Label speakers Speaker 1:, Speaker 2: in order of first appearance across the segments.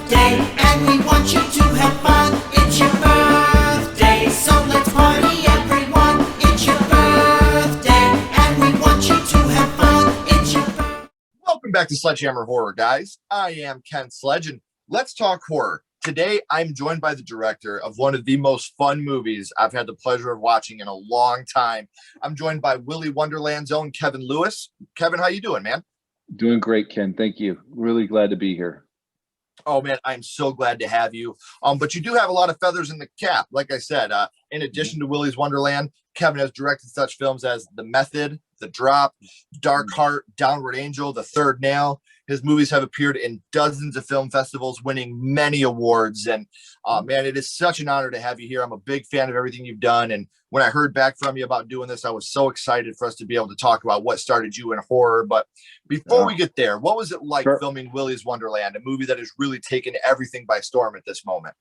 Speaker 1: birthday, and we want you to have fun. It's your birthday, so let's party everyone. It's your birthday, and we want you to have fun. It's your birthday.
Speaker 2: Welcome back to Sledgehammer Horror, guys. I am Ken Sledge, and let's talk horror. Today, I'm joined by the director of one of the most fun movies I've had the pleasure of watching in a long time. I'm joined by Willys Wonderland's own Kevin Lewis. Kevin, how you doing, man?
Speaker 3: Doing great, Ken. Thank you. Really glad to be here.
Speaker 2: Oh, man, I'm so glad to have you. But you do have a lot of feathers in the cap. Like I said, in addition to Willys Wonderland, Kevin has directed such films as The Method, The Drop, Dark Heart, Downward Angel, The Third Nail. His movies have appeared in dozens of film festivals, winning many awards. And man, it is such an honor to have you here. I'm a big fan of everything you've done. And when I heard back from you about doing this, I was so excited for us to be able to talk about what started you in horror. But before we get there, what was it like filming Willys Wonderland, a movie that has really taken everything by storm at this moment?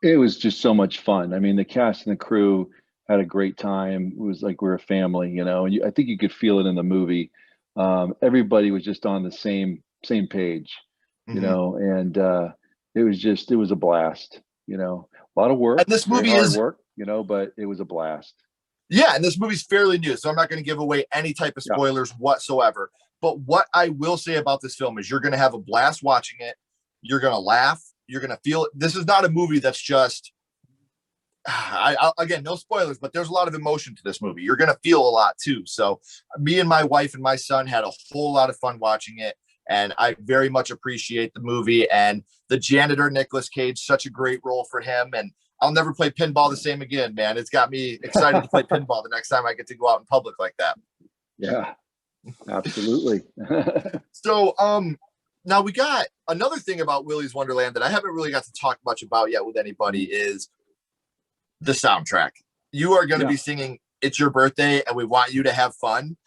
Speaker 3: It was just so much fun. I mean, the cast and the crew had a great time. It was like we're a family, you know, and I think you could feel it in the movie. Everybody was just on the same page, you know, and it was a blast, you know, a lot of work.
Speaker 2: And this movie is
Speaker 3: work, you know, but it was a blast.
Speaker 2: Yeah, and this movie's fairly new, so I'm not going to give away any type of spoilers whatsoever. But what I will say about this film is you're going to have a blast watching it. You're going to laugh. You're going to feel it. This is not a movie that's just, again, no spoilers, but there's a lot of emotion to this movie. You're going to feel a lot too. So me and my wife and my son had a whole lot of fun watching it. And I very much appreciate the movie, and the janitor, Nicolas Cage, such a great role for him. And I'll never play pinball the same again, man. It's got me excited to play pinball the next time I get to go out in public like that.
Speaker 3: Yeah, absolutely.
Speaker 2: So, now we got another thing about Willys Wonderland that I haven't really got to talk much about yet with anybody is the soundtrack. You are going to be singing "It's Your Birthday" and we want you to have fun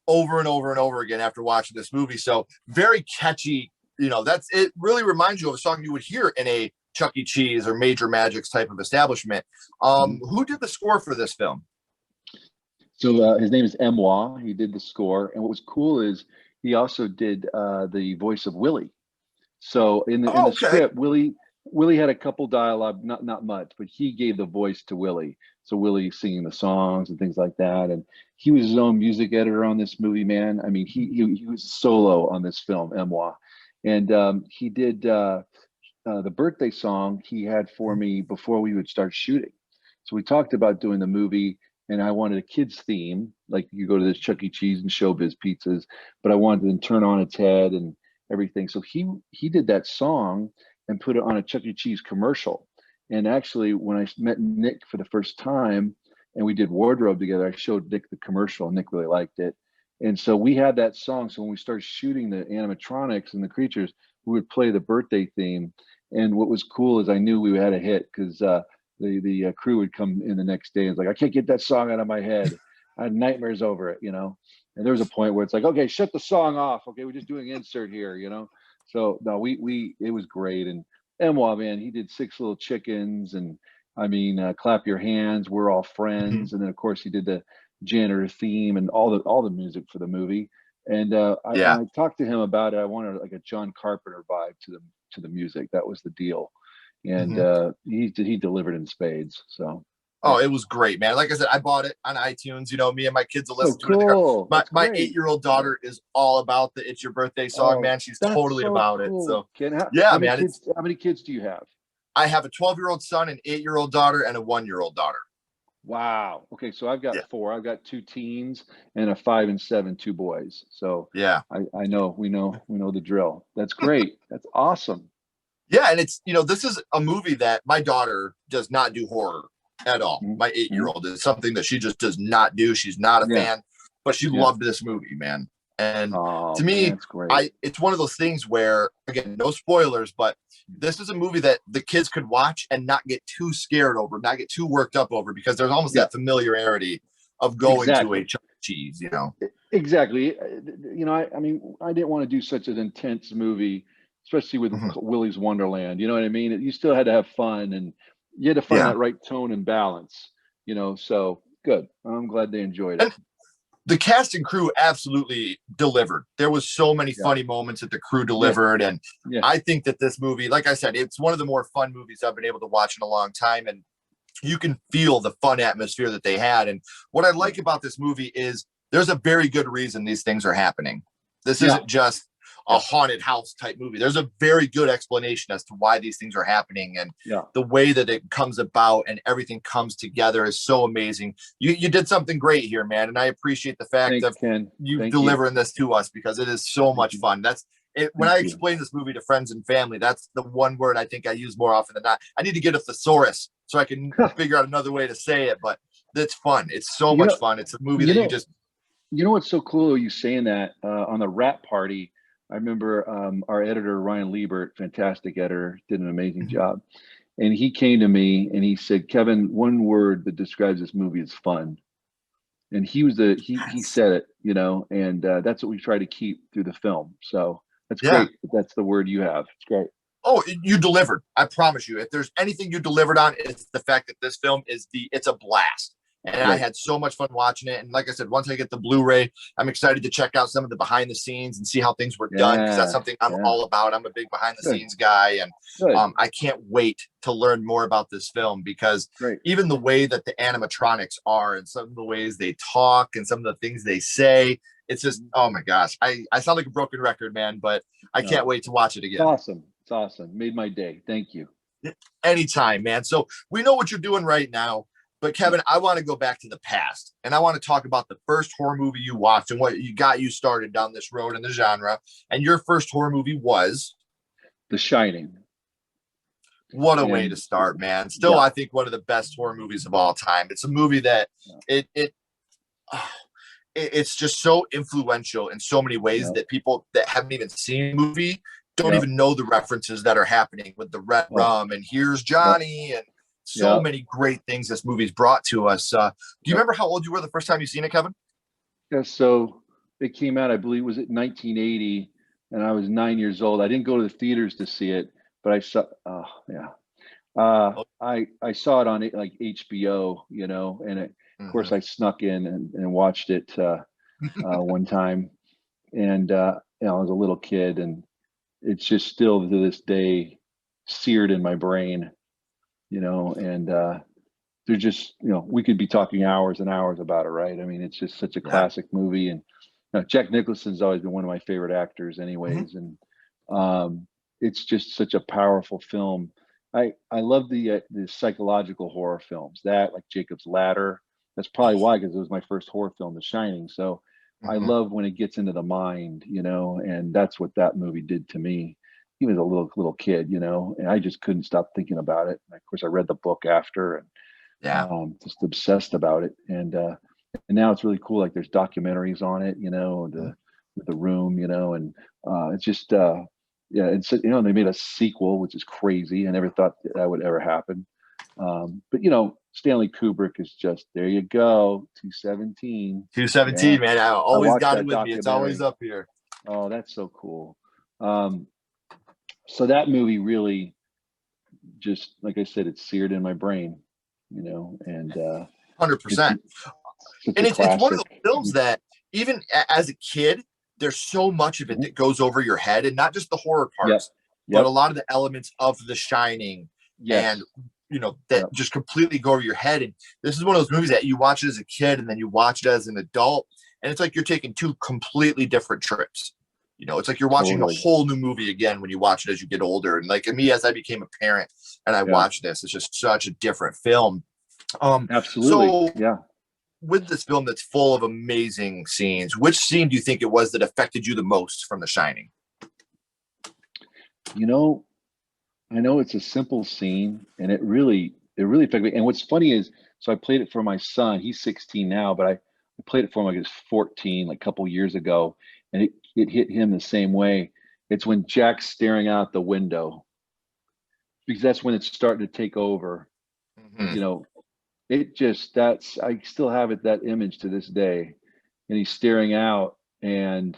Speaker 2: over and over and over again after watching this movie. So very catchy, you know, it really reminds you of a song you would hear in a Chuck E. Cheese or Major Magic's type of establishment. Who did the score for this film?
Speaker 3: So his name is Moi. He did the score, and what was cool is he also did the voice of Willie. So in the script, Willie had a couple dialogue, not much, but he gave the voice to Willie. So Willie singing the songs and things like that, and he was his own music editor on this movie, man. I mean, he was solo on this film, Moi, and he did the birthday song he had for me before we would start shooting. So we talked about doing the movie, and I wanted a kids theme, like you go to this Chuck E. Cheese and Showbiz Pizzas, but I wanted to turn on its head and everything. So he did that song and put it on a Chuck E. Cheese commercial. And actually, when I met Nick for the first time and we did wardrobe together, I showed Nick the commercial and Nick really liked it. And so we had that song. So when we started shooting the animatronics and the creatures, we would play the birthday theme. And what was cool is I knew we had a hit because the crew would come in the next day and it's like, I can't get that song out of my head. I had nightmares over it, you know. And there was a point where it's like, okay, shut the song off. Okay, we're just doing insert here, you know. So no, it was great. And Moi, man, he did Six Little Chickens, and I mean, Clap Your Hands, We're All Friends, and then of course he did the janitor theme and all the music for the movie. And I talked to him about it. I wanted like a John Carpenter vibe to the music. That was the deal, and he delivered in spades. So.
Speaker 2: Oh, it was great, man. Like I said, I bought it on iTunes. You know, me and my kids will listen to it. My 8-year-old daughter is all about the "It's Your Birthday" song, man. She's totally about it. So
Speaker 3: how many kids do you have?
Speaker 2: I have a 12-year-old son, an 8-year-old daughter, and a 1-year-old daughter.
Speaker 3: Wow. Okay, so I've got 4. I've got 2 teens and a 5 and 7, 2 boys. So
Speaker 2: yeah,
Speaker 3: I know we know the drill. That's great. That's awesome.
Speaker 2: Yeah, and it's, you know, this is a movie that my daughter does not do horror at all. My 8-year-old is something that she just does not do. She's not a fan, but she loved this movie, man. And to me, it's one of those things where, again, no spoilers, but this is a movie that the kids could watch and not get too scared over, not get too worked up over, because there's almost that familiarity of going to a Chuck E. Cheese, you know?
Speaker 3: Exactly. You know, I mean, I didn't want to do such an intense movie, especially with Willys Wonderland. You know what I mean? You still had to have fun, and you had to find that right tone and balance, you know? So good. I'm glad they enjoyed it.
Speaker 2: The cast and crew absolutely delivered. There was so many funny moments that the crew delivered. And I think that this movie, like I said, it's one of the more fun movies I've been able to watch in a long time. And you can feel the fun atmosphere that they had. And what I like about this movie is there's a very good reason these things are happening. This isn't just a haunted house type movie. There's a very good explanation as to why these things are happening, and the way that it comes about and everything comes together is so amazing. You did something great here, man, and I appreciate the fact of you delivering this to us, because it is so much fun. That's it. When I explain this movie to friends and family, that's the one word I think I use more often than not. I need to get a thesaurus so I can figure out another way to say it, but it's fun. It's so much fun. It's a movie that you just.
Speaker 3: You know what's so cool? You saying that on the Rat Party. I remember our editor, Ryan Liebert, fantastic editor, did an amazing job. And he came to me and he said, Kevin, one word that describes this movie is fun. And he said it, you know, and that's what we try to keep through the film. So that's great. That's the word you have. It's great.
Speaker 2: Oh, you delivered. I promise you. If there's anything you delivered on, it's the fact that this film it's a blast. And I had so much fun watching it. And like I said, once I get the Blu-ray, I'm excited to check out some of the behind the scenes and see how things were done, because that's something I'm all about. I'm a big behind the scenes guy. And I can't wait to learn more about this film, because even the way that the animatronics are and some of the ways they talk and some of the things they say, it's just, oh my gosh. I sound like a broken record, man, but I can't wait to watch it again.
Speaker 3: It's awesome. It's awesome. Made my day. Thank you.
Speaker 2: Anytime, man. So we know what you're doing right now. But Kevin, I want to go back to the past, and I want to talk about the first horror movie you watched and what got you started down this road in the genre. And your first horror movie was
Speaker 3: The Shining.
Speaker 2: What a way to start, man. Still, I think one of the best horror movies of all time. It's a movie that it's just so influential in so many ways that people that haven't even seen the movie don't even know the references that are happening with the red rum and here's Johnny and so many great things this movie's brought to us. Do you remember how old you were the first time you seen it, Kevin?
Speaker 3: Yeah, so it came out, I believe, was it 1980, and I was 9 years old. I didn't go to the theaters to see it, but I saw. I saw it on like HBO, you know, and of course I snuck in and watched it one time, and you know, I was a little kid, and it's just still to this day seared in my brain. You know, and they're just, you know, we could be talking hours and hours about it, right? I mean, it's just such a classic movie, and you know, Jack Nicholson's always been one of my favorite actors, anyways, and it's just such a powerful film. I love the psychological horror films, that like Jacob's Ladder. That's probably why, because it was my first horror film, The Shining. So I love when it gets into the mind, you know, and that's what that movie did to me. He was a little kid, you know, and I just couldn't stop thinking about it. And of course, I read the book after, and just obsessed about it. And now it's really cool. Like there's documentaries on it, you know, the Room, you know, and it's just it's, you know, they made a sequel, which is crazy. I never thought that would ever happen. But you know, Stanley Kubrick is just, there you go, 217.
Speaker 2: 217, man. I always got it with me. It's always up here.
Speaker 3: Oh, that's so cool. So that movie really, just like I said, it's seared in my brain, you know, and
Speaker 2: 100%. And it's one of those films that even as a kid, there's so much of it that goes over your head, and not just the horror parts, but a lot of the elements of The Shining, and you know, that just completely go over your head. And this is one of those movies that you watch it as a kid and then you watch it as an adult, and it's like you're taking two completely different trips. You know, it's like you're watching a whole new movie again when you watch it as you get older. And like me, as I became a parent and I watched this, it's just such a different film.
Speaker 3: Absolutely.
Speaker 2: So with this film that's full of amazing scenes, which scene do you think it was that affected you the most from The Shining?
Speaker 3: You know, I know it's a simple scene, and it really affected me. And what's funny is, so I played it for my son. He's 16 now, but I played it for him like he was 14, like a couple years ago, and it hit him the same way. It's when Jack's staring out the window, because that's when it's starting to take over. You know, it just, I still have that image to this day. And he's staring out, and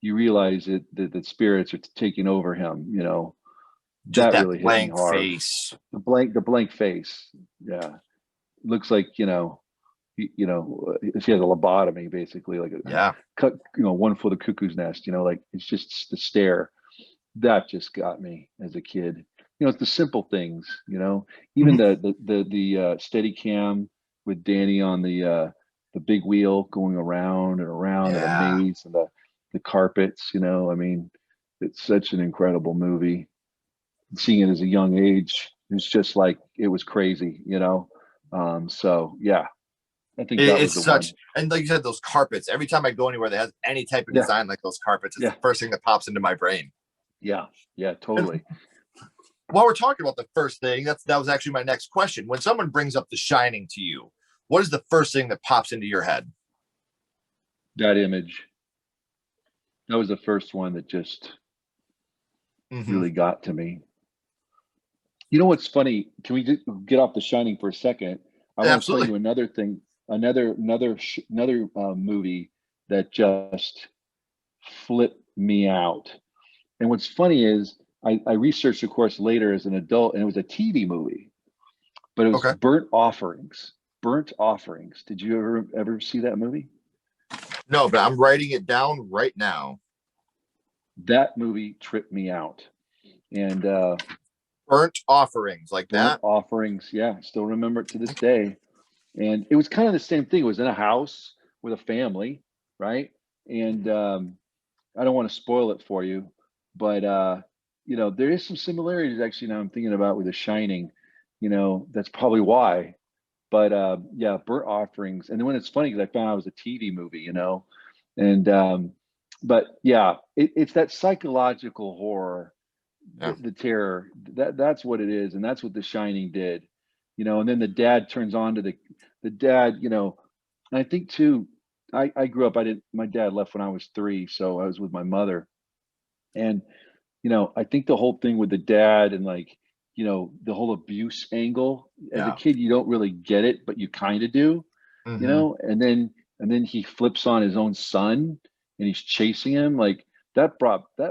Speaker 3: you realize that spirits are taking over him, you know.
Speaker 2: Just that
Speaker 3: really
Speaker 2: blank
Speaker 3: hit me hard.
Speaker 2: face.
Speaker 3: The blank face. Yeah. Looks like, you know, you know, she has a lobotomy basically, like a cut, you know, one for the cuckoo's nest, you know, like it's just the stare that just got me as a kid. You know, it's the simple things, you know, even the steady cam with Danny on the big wheel going around and around in a maze, and the carpets, you know, I mean, it's such an incredible movie. Seeing it as a young age, it's just like, it was crazy, you know. So yeah, I think that was
Speaker 2: It's
Speaker 3: the
Speaker 2: such,
Speaker 3: one.
Speaker 2: and like you said, those carpets, every time I go anywhere that has any type of
Speaker 3: Yeah,
Speaker 2: design like those carpets, it's
Speaker 3: yeah,
Speaker 2: the first thing that pops into my brain.
Speaker 3: yeah, yeah,
Speaker 2: And
Speaker 3: totally.
Speaker 2: while we're talking about the first thing, that was actually my next question. When someone brings up The Shining to you, what is the first thing that pops into your head?
Speaker 3: That image. That was the first one that just really got to me. You know what's funny? Can we get off The Shining for a second? I want to tell you another thing, another movie that just flipped me out. And what's funny is I researched, of course, later as an adult, and it was a TV movie, but it was Burnt Offerings. Burnt Offerings. Did you ever see that movie?
Speaker 2: No, but I'm writing it down right now.
Speaker 3: That movie tripped me out. And
Speaker 2: Burnt Offerings, like that?
Speaker 3: Burnt Offerings, yeah, still remember it to this day. And it was kind of the same thing. It was in a house with a family, right? And I don't want to spoil it for you, but you know, there is some similarities actually now I'm thinking about with The Shining. You know, that's probably why. But yeah, Burnt Offerings. And then when it's funny because I found out it was a TV movie, you know, and but yeah, it's that psychological horror, the terror. That's what it is, and that's what The Shining did, you know. And then the dad turns on to the dad, you know. And I think too, I grew up. My dad left when I was 3, so I was with my mother, and you know, I think the whole thing with the dad and like, you know, the whole abuse angle as a kid, you don't really get it, but you kind of do, you know. And then he flips on his own son and he's chasing him. Like that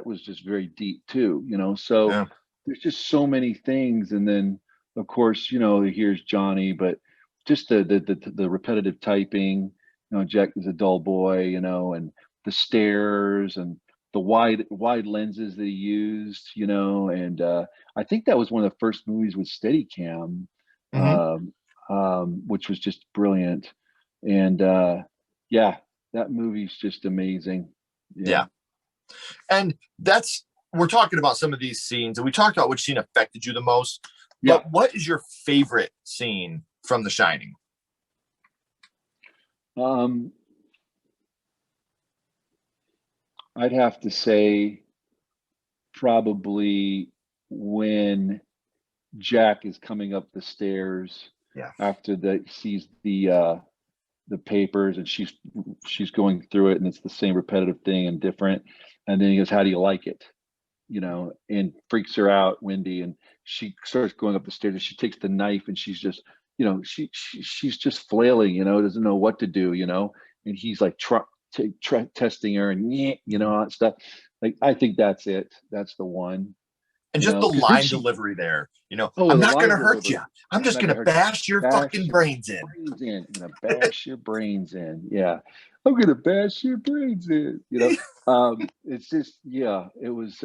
Speaker 3: was just very deep too, you know. So there's just so many things. And then of course, you know, here's Johnny, but just the repetitive typing, you know, Jack is a dull boy, you know, and the stairs and the wide lenses that he used, you know. And I think that was one of the first movies with Steadicam, which was just brilliant. And yeah, that movie's just amazing.
Speaker 2: Yeah. And we're talking about some of these scenes, and we talked about which scene affected you the most. But what is your favorite scene from The Shining?
Speaker 3: I'd have to say probably when Jack is coming up the stairs after he sees the papers, and she's going through it, and it's the same repetitive thing and different. And then he goes, "How do you like it?" You know, and freaks her out, Wendy, and she starts going up the stairs, and she takes the knife, and she's just, you know, she's just flailing, you know, doesn't know what to do, you know. And he's like testing her, and you know, stuff. Like, I think that's it. That's the one.
Speaker 2: And just the line delivery there, you know, I'm not going to hurt you. I'm just going to bash your fucking brains in.
Speaker 3: I'm going to bash your brains in. Yeah. I'm going to bash your brains in. You know, it's just, yeah, it was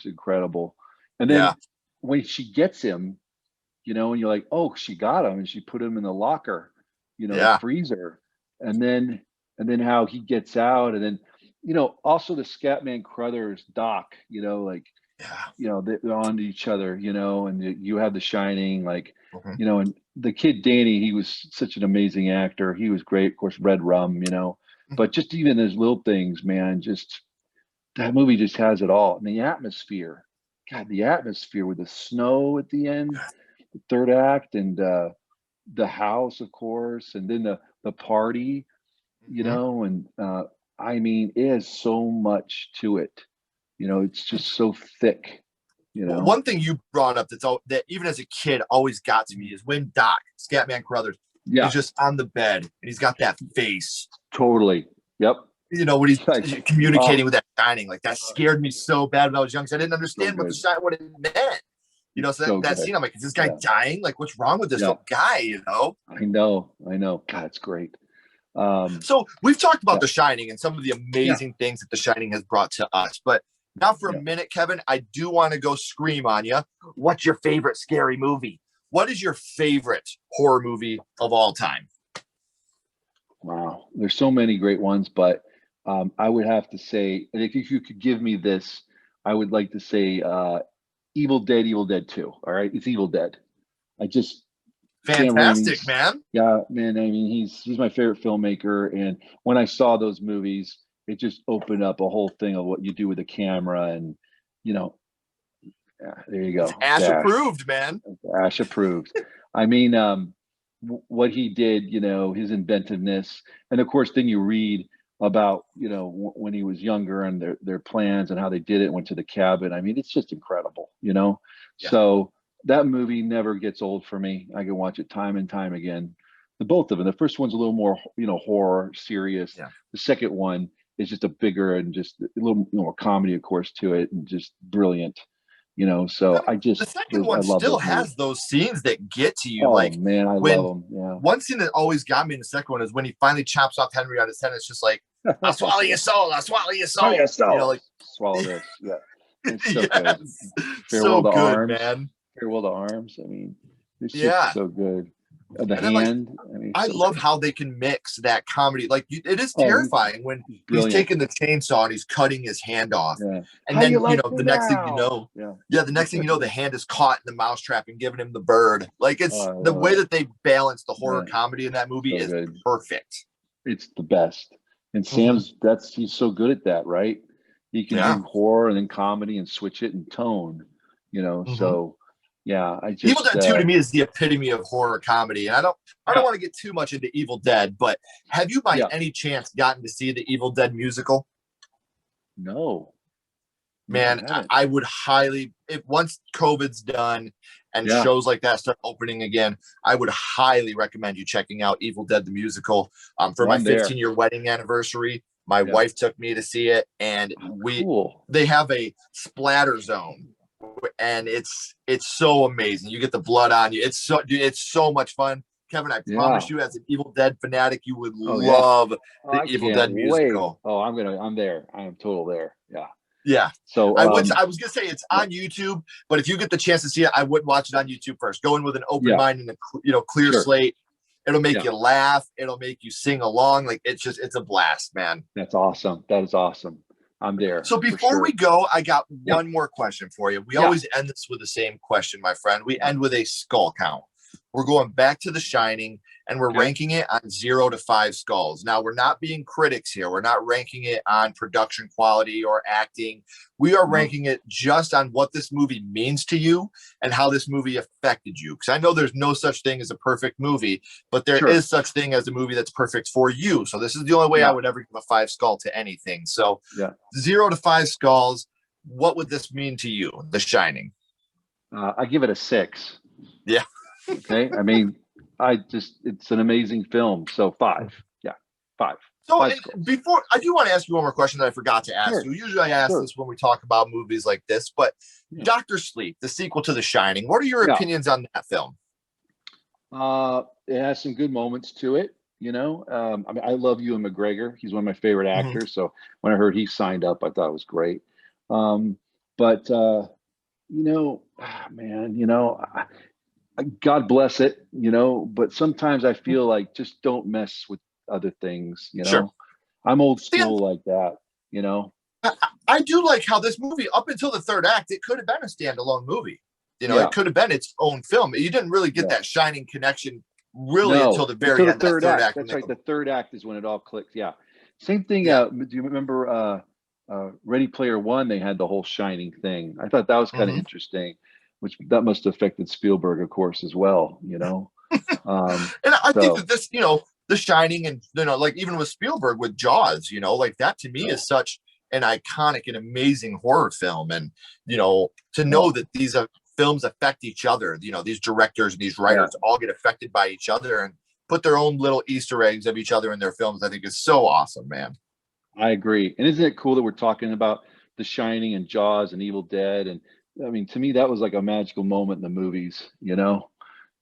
Speaker 3: incredible. And then when she gets him, you know, and you're like, oh, she got him, and she put him in the locker, you know, the freezer. And then how he gets out, and then, you know, also the Scatman Crothers doc, you know, like, you know, they're on to each other, you know, and you have The Shining, like, you know, and the kid Danny, he was such an amazing actor. He was great, of course, Red Rum, you know, but just even those little things, man, just that movie just has it all. And the atmosphere, God, the atmosphere with the snow at the end, the third act, and the house, of course, and then the party, you know, and I mean, it has so much to it. You know, it's just so thick. You know,
Speaker 2: one thing you brought up that even as a kid always got to me is when Doc, Scatman Crothers, is just on the bed and he's got that face.
Speaker 3: Totally. Yep.
Speaker 2: You know, when he's like, communicating with that Shining, like that scared me so bad when I was young because I didn't understand what it meant. You know, so
Speaker 3: So
Speaker 2: that
Speaker 3: good.
Speaker 2: scene, I'm like, is this guy
Speaker 3: Yeah.
Speaker 2: dying? Like, what's wrong with this
Speaker 3: Yeah.
Speaker 2: guy? You know?
Speaker 3: I know. God, it's great.
Speaker 2: So we've talked about
Speaker 3: Yeah.
Speaker 2: The Shining and some of the amazing things that The Shining has brought to us. But now for a minute, Kevin, I do want to go scream on you. What's your favorite scary movie? What is your favorite horror movie of all time?
Speaker 3: Wow. There's so many great ones, but I would have to say, and if you could give me this, I would like to say Evil Dead 2. All right. It's Evil Dead. I just Sam
Speaker 2: Fantastic,
Speaker 3: Raimi's,
Speaker 2: man.
Speaker 3: yeah, man. I mean, he's my favorite filmmaker, and when I saw those movies, it just opened up a whole thing of what you do with a camera, and you know, yeah, there you
Speaker 2: It's
Speaker 3: go,
Speaker 2: Ash
Speaker 3: Dash,
Speaker 2: approved, man.
Speaker 3: Ash approved. I mean, what he did, his inventiveness, and of course, then you read about, when he was younger and their plans and how they did it, went to the cabin. I mean, it's just incredible.
Speaker 2: Yeah.
Speaker 3: So that movie never gets old for me. I can watch it time and time again. The both of them. The first one's a little more, horror, serious.
Speaker 2: Yeah.
Speaker 3: The second one is just a bigger and just a little more comedy, of course, to it, and just brilliant. So
Speaker 2: The second
Speaker 3: I
Speaker 2: one
Speaker 3: love
Speaker 2: still
Speaker 3: those movies.
Speaker 2: has those scenes that get to you.
Speaker 3: Oh
Speaker 2: Like
Speaker 3: man, I
Speaker 2: when
Speaker 3: love them. Yeah.
Speaker 2: one scene that always got me in the second one is when he finally chops off Henry on his head. It's just like, I'll swallow your soul. I'll swallow your soul.
Speaker 3: Yeah, so
Speaker 2: Like
Speaker 3: swallow this. Yeah. It's so
Speaker 2: yes,
Speaker 3: good.
Speaker 2: so
Speaker 3: Farewell to
Speaker 2: good,
Speaker 3: Arms.
Speaker 2: man.
Speaker 3: Farewell to Arms. I mean, it's
Speaker 2: Yeah.
Speaker 3: just so good. The
Speaker 2: And then, like,
Speaker 3: Hand. I mean,
Speaker 2: I
Speaker 3: so
Speaker 2: love
Speaker 3: good.
Speaker 2: how they can mix that comedy. Like, it is
Speaker 3: Oh,
Speaker 2: terrifying when
Speaker 3: he's
Speaker 2: he's
Speaker 3: brilliant.
Speaker 2: taking the chainsaw and he's cutting his hand off.
Speaker 3: Yeah.
Speaker 2: And
Speaker 3: How
Speaker 2: then,
Speaker 3: you like me
Speaker 2: the next thing you
Speaker 3: now?
Speaker 2: know,
Speaker 3: Yeah.
Speaker 2: the next thing you know, the hand is caught in the mousetrap and giving him the bird. Like,
Speaker 3: Oh,
Speaker 2: it's
Speaker 3: I
Speaker 2: the
Speaker 3: love
Speaker 2: way
Speaker 3: it.
Speaker 2: that they balance the horror
Speaker 3: Yeah.
Speaker 2: comedy in that movie
Speaker 3: So
Speaker 2: is
Speaker 3: good.
Speaker 2: perfect.
Speaker 3: It's the best. And Sam's he's so good at that, right? He can
Speaker 2: Yeah.
Speaker 3: do horror and then comedy and switch it in tone, So yeah, I
Speaker 2: Evil
Speaker 3: just
Speaker 2: Dead 2 to me is the epitome of horror comedy. And I don't want to get too much into Evil Dead, but have you by any chance gotten to see the Evil Dead musical?
Speaker 3: No.
Speaker 2: Man, I would highly, if once COVID's done and shows like that start opening again, I would highly recommend you checking out Evil Dead the musical. For my 15-year wedding anniversary, my wife took me to see it, and they have a splatter zone, and it's so amazing. You get the blood on you. It's so much fun. Kevin, I promise you, as an Evil Dead fanatic, you would love the Evil Dead musical.
Speaker 3: Oh, I'm there. I am total there. Yeah.
Speaker 2: Yeah.
Speaker 3: So
Speaker 2: I was gonna say it's on YouTube, but if you get the chance to see it, I wouldn't watch it on YouTube first. Go in with an open mind and a clear slate. It'll make you laugh. It'll make you sing along. Like it's a blast, man.
Speaker 3: That's awesome. That is awesome. I'm there.
Speaker 2: So before we go, I got one more question for you. We always end this with the same question, my friend. We end with a skull count. We're going back to The Shining, and we're ranking it on 0 to 5 skulls. Now, we're not being critics here. We're not ranking it on production quality or acting. We are ranking it just on what this movie means to you and how this movie affected you. Because I know there's no such thing as a perfect movie, but there is such thing as a movie that's perfect for you. So this is the only way I would ever give a 5 skull to anything. So 0 to 5 skulls, what would this mean to you, The Shining?
Speaker 3: I give it a 6.
Speaker 2: Yeah.
Speaker 3: Okay. I mean, it's an amazing film. So 5. Yeah. 5.
Speaker 2: So before, I do want to ask you one more question that I forgot to ask you. Usually I ask this when we talk about movies like this, but Dr. Sleep, the sequel to The Shining, what are your opinions on that film?
Speaker 3: It has some good moments to it. I mean, I love Ewan McGregor. He's one of my favorite actors. So when I heard he signed up, I thought it was great. God bless it, but sometimes I feel like just don't mess with other things,
Speaker 2: Sure.
Speaker 3: I'm old school like that,
Speaker 2: I do like how this movie, up until the third act, it could have been a standalone movie. It could have been its own film. You didn't really get that Shining connection until the very end.
Speaker 3: Third act. That's right. The third act is when it all clicked. Yeah. Same thing. Do you remember Ready Player One? They had the whole Shining thing. I thought that was kind of interesting, which that must have affected Spielberg, of course, as well.
Speaker 2: And I think that this, The Shining, and like even with Spielberg with Jaws, like that to me is such an iconic and amazing horror film. And to know that these films affect each other, these directors and these writers all get affected by each other and put their own little Easter eggs of each other in their films, I think is so awesome, man.
Speaker 3: I agree. And isn't it cool that we're talking about The Shining and Jaws and Evil Dead and I mean, to me, that was like a magical moment in the movies,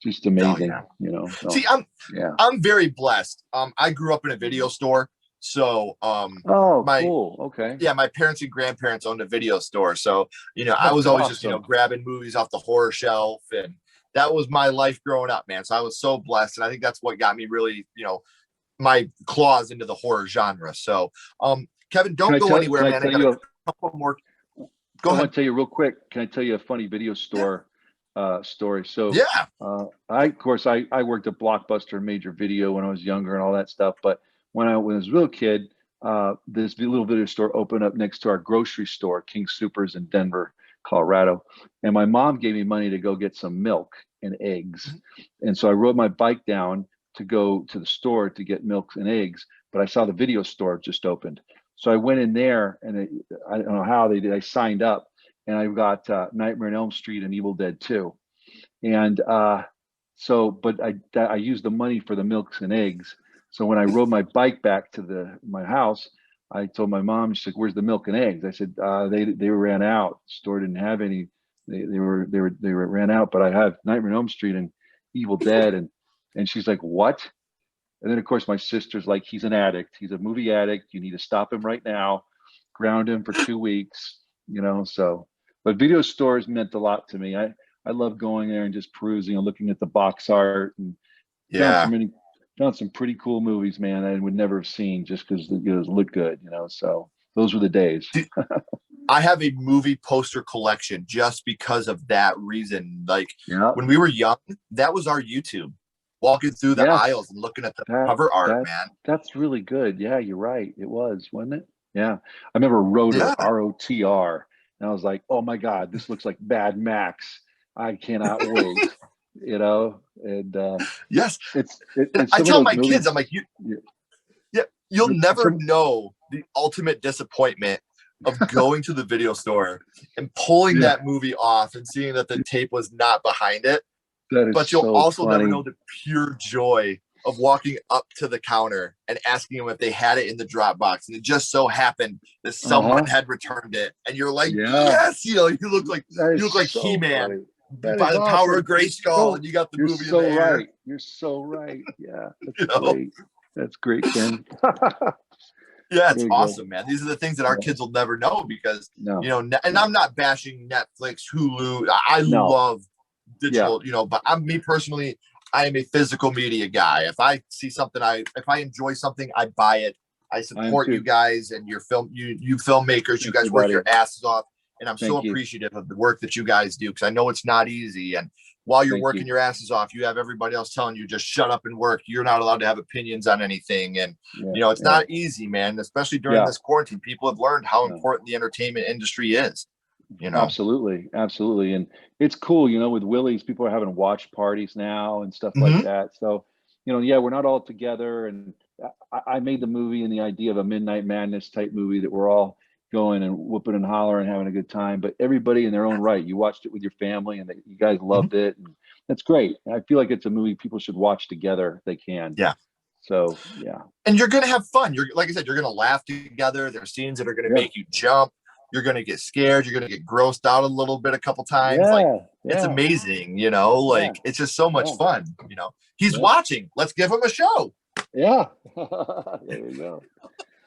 Speaker 3: just
Speaker 2: Oh
Speaker 3: amazing,
Speaker 2: yeah.
Speaker 3: So,
Speaker 2: See, I'm
Speaker 3: yeah.
Speaker 2: I'm very blessed. I grew up in a video store, so
Speaker 3: Oh,
Speaker 2: my
Speaker 3: cool. Okay.
Speaker 2: yeah, my parents and grandparents owned a video store. So, I
Speaker 3: That's
Speaker 2: was always just,
Speaker 3: awesome.
Speaker 2: grabbing movies off the horror shelf. And that was my life growing up, man. So I was so blessed. And I think that's what got me really, my claws into the horror genre. So, Kevin,
Speaker 3: Can
Speaker 2: don't
Speaker 3: I
Speaker 2: go
Speaker 3: tell?
Speaker 2: anywhere,
Speaker 3: Can I
Speaker 2: man. I
Speaker 3: tell
Speaker 2: got a
Speaker 3: you?
Speaker 2: couple more.
Speaker 3: I
Speaker 2: Go
Speaker 3: want
Speaker 2: ahead.
Speaker 3: to tell you real quick. Can I tell you a funny video
Speaker 2: Yeah.
Speaker 3: store story? So,
Speaker 2: Yeah.
Speaker 3: of course, I worked at Blockbuster, Major Video when I was younger and all that stuff. But when I was a little kid, this little video store opened up next to our grocery store, King Supers in Denver, Colorado. And my mom gave me money to go get some milk and eggs. And so I rode my bike down to go to the store to get milk and eggs. But I saw the video store just opened. So I went in there, and I don't know how they did. I signed up, and I got Nightmare on Elm Street and Evil Dead 2. And but I used the money for the milks and eggs. So when I rode my bike back to my house, I told my mom, she's like, "Where's the milk and eggs?" I said, "They ran out. The store didn't have any. They were ran out. But I have Nightmare on Elm Street and Evil Dead." And she's like, "What?" And then, of course, my sister's like, "He's an addict. He's a movie addict. You need to stop him right now, ground him for 2 weeks, So, but video stores meant a lot to me. I love going there and just perusing and looking at the box art, and found
Speaker 2: Yeah.
Speaker 3: found some pretty cool movies, man, I would never have seen just because it look good, So those were the days.
Speaker 2: Dude, I have a movie poster collection just because of that reason. Like
Speaker 3: Yeah.
Speaker 2: when we were young, that was our YouTube. Walking through the
Speaker 3: Yes.
Speaker 2: aisles and looking at the
Speaker 3: That
Speaker 2: cover art,
Speaker 3: that
Speaker 2: man.
Speaker 3: that's really good. Yeah, you're right. It was, wasn't it? Yeah. I remember Rotor,
Speaker 2: Yeah.
Speaker 3: ROTR, and I was like, "Oh my God, this looks like Mad Max. I cannot wait." And
Speaker 2: Yes.
Speaker 3: it's
Speaker 2: I
Speaker 3: some of
Speaker 2: tell
Speaker 3: those
Speaker 2: my kids, I'm
Speaker 3: movies.
Speaker 2: like,
Speaker 3: you-
Speaker 2: yeah, you'll never
Speaker 3: Some
Speaker 2: know the ultimate disappointment of going to the video store and pulling
Speaker 3: Yeah,
Speaker 2: that movie off and seeing that the tape was not behind it.
Speaker 3: that is
Speaker 2: But you'll
Speaker 3: so
Speaker 2: also never know
Speaker 3: funny.
Speaker 2: the pure joy of walking up to the counter and asking them if they had it in the drop box. And it just so happened that someone
Speaker 3: Uh-huh.
Speaker 2: had returned it. And you're like,
Speaker 3: Yeah,
Speaker 2: yes, you
Speaker 3: that
Speaker 2: look
Speaker 3: is
Speaker 2: like
Speaker 3: so
Speaker 2: He-Man
Speaker 3: funny. That
Speaker 2: by
Speaker 3: is
Speaker 2: the power of
Speaker 3: awesome.
Speaker 2: Grayskull, and you got the
Speaker 3: You're
Speaker 2: movie in the
Speaker 3: so
Speaker 2: air.
Speaker 3: right. You're so right. Yeah, that's
Speaker 2: You know?
Speaker 3: great. That's great, Ken.
Speaker 2: Yeah, it's
Speaker 3: Very good.
Speaker 2: awesome, man. These are the things that our
Speaker 3: Yeah.
Speaker 2: kids will never know because,
Speaker 3: No,
Speaker 2: and I'm
Speaker 3: no,
Speaker 2: not bashing Netflix, Hulu. I
Speaker 3: no.
Speaker 2: love
Speaker 3: Yeah,
Speaker 2: digital, but me personally, I am a physical media guy. If I see something, if I enjoy something, I buy it. I
Speaker 3: I am
Speaker 2: support you
Speaker 3: too.
Speaker 2: guys and your you filmmakers. You
Speaker 3: Thank you,
Speaker 2: guys work
Speaker 3: buddy.
Speaker 2: your asses off, and I'm so
Speaker 3: Thank you.
Speaker 2: appreciative of the work that you guys do because I know it's not easy. And while you're
Speaker 3: Thank
Speaker 2: working
Speaker 3: you.
Speaker 2: your asses off, you have everybody else telling you just shut up and work. You're not allowed to have opinions on anything, and
Speaker 3: Yeah,
Speaker 2: it's
Speaker 3: yeah,
Speaker 2: not easy, man. Especially during
Speaker 3: yeah.
Speaker 2: this quarantine, people have learned how
Speaker 3: No.
Speaker 2: important the entertainment industry is.
Speaker 3: Absolutely, absolutely, and it's cool. With Willys, people are having watch parties now and stuff like
Speaker 2: Mhm.
Speaker 3: that. So, yeah, we're not all together. And I made the movie and the idea of a Midnight Madness type movie that we're all going and whooping and hollering, having a good time. But everybody in their own right. You watched it with your family, and you guys
Speaker 2: Mhm.
Speaker 3: loved it, and that's great. I feel like it's a movie people should watch together if they can.
Speaker 2: Yeah.
Speaker 3: So, yeah,
Speaker 2: And you're going to have fun. You're like I said, you're going to laugh together. There's scenes that are going to
Speaker 3: yeah,
Speaker 2: make you jump. You're going to get scared. You're going to get grossed out a little bit a couple times. Like
Speaker 3: yeah,
Speaker 2: it's
Speaker 3: yeah,
Speaker 2: amazing,
Speaker 3: yeah,
Speaker 2: like it's just so much
Speaker 3: yeah,
Speaker 2: fun. He's
Speaker 3: yeah,
Speaker 2: watching. Let's give him a show.
Speaker 3: yeah. There you go.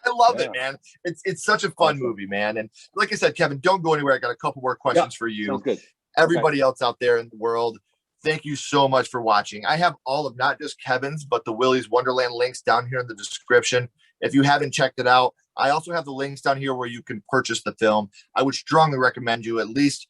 Speaker 2: I love it,
Speaker 3: Yeah,
Speaker 2: man. It's such a fun
Speaker 3: awesome.
Speaker 2: movie, man. And like I said, Kevin, don't go anywhere. I got a couple more
Speaker 3: Yeah,
Speaker 2: questions for you.
Speaker 3: sounds good. Okay.
Speaker 2: Everybody else out there in the world, thank you so much for watching. I have all of not just Kevin's, but the Willys Wonderland links down here in the description. If you haven't checked it out, I also have the links down here where you can purchase the film. I would strongly recommend you at least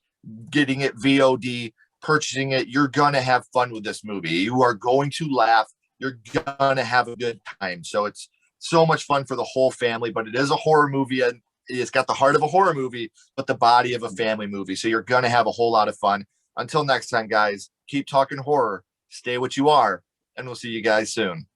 Speaker 2: getting it VOD, purchasing it. You're going to have fun with this movie. You are going to laugh. You're going to have a good time. So it's so much fun for the whole family, but it is a horror movie and it's got the heart of a horror movie, but the body of a family movie. So you're going to have a whole lot of fun. Until next time, guys, keep talking horror, stay what you are, and we'll see you guys soon.